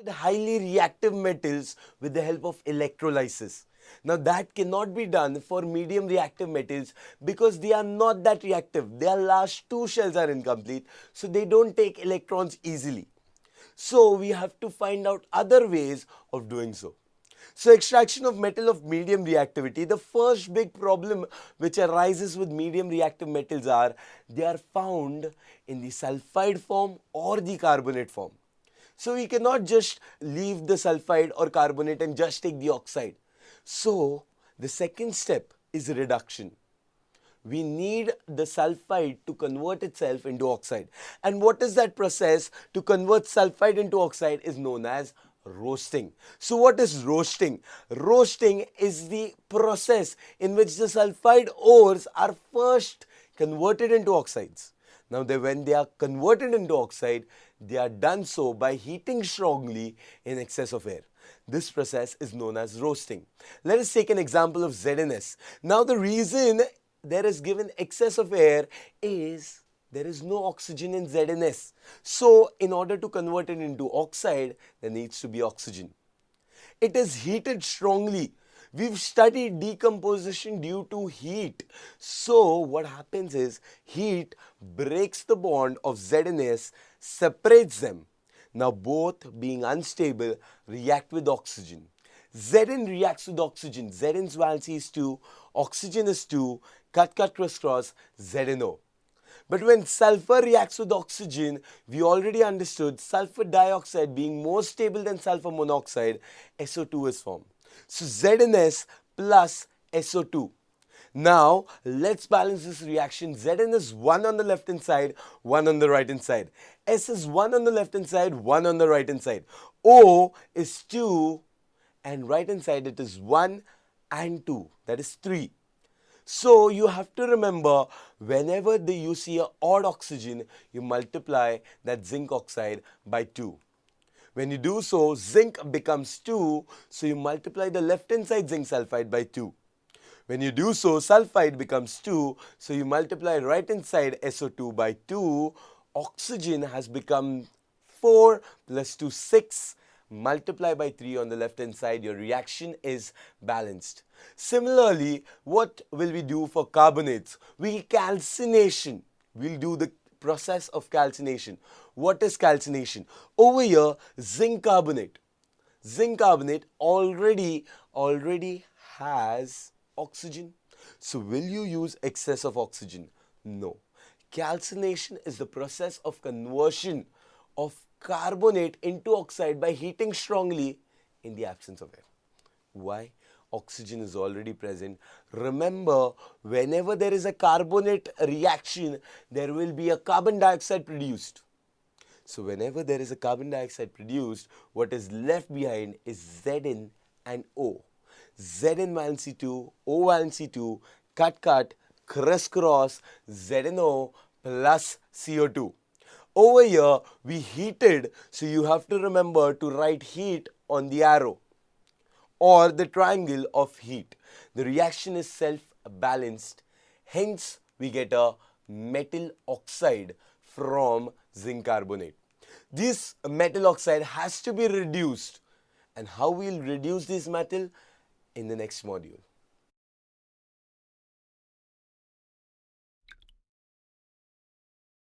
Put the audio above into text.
highly reactive metals with the help of electrolysis. Now that cannot be done for medium reactive metals because they are not that reactive. Their last two shells are incomplete, so they don't take electrons easily. So we have to find out other ways of doing so. So extraction of metal of medium reactivity, the first big problem which arises with medium reactive metals are they are found in the sulfide form or the carbonate form. So we cannot just leave the sulfide or carbonate and just take the oxide. So the second step is reduction. We need the sulfide to convert itself into oxide. And what is that process to convert sulfide into oxide is known as roasting. So what is roasting? Roasting is the process in which the sulfide ores are first converted into oxides. Now when they are converted into oxide, they are done so by heating strongly in excess of air. This process is known as roasting. Let us take an example of ZnS. Now the reason there is given excess of air is there is no oxygen in ZnS. So in order to convert it into oxide, there needs to be oxygen. It is heated strongly. We've studied decomposition due to heat. So what happens is heat breaks the bond of ZnS, separates them. Now both being unstable react with oxygen. Zn reacts with oxygen. Zn's valency is 2, oxygen is 2, cut crisscross, ZnO. But when sulfur reacts with oxygen, we already understood sulfur dioxide being more stable than sulfur monoxide, SO2 is formed. So ZnS plus SO2. Now let's balance this reaction. Zn is 1 on the left hand side, 1 on the right hand side. S is 1 on the left hand side, 1 on the right hand side. O is 2 and right hand side it is 1 and 2, that is 3. So you have to remember whenever you see an odd oxygen, you multiply that zinc oxide by 2. When you do so, zinc becomes 2, so you multiply the left hand side zinc sulfide by 2. When you do so, sulfide becomes 2, so you multiply right hand side SO2 by 2. Oxygen has become 4 plus 2, 6. Multiply by 3 on the left hand side, your reaction is balanced. Similarly, what will we do for carbonates? Calcination. We'll do the process of calcination. What is calcination? Over here, zinc carbonate. Zinc carbonate already has oxygen. So will you use excess of oxygen? No. Calcination is the process of conversion of carbonate into oxide by heating strongly in the absence of air. Why? Oxygen is already present. Remember, whenever there is a carbonate reaction, there will be a carbon dioxide produced. So whenever there is a carbon dioxide produced, what is left behind is Zn and O. Zn valency 2, O valency 2, cut, crisscross, ZnO plus CO2. Over here, we heated, so you have to remember to write heat on the arrow or the triangle of heat. The reaction is self-balanced. Hence, we get a metal oxide from zinc carbonate. This metal oxide has to be reduced. And how we'll reduce this metal? In the next module.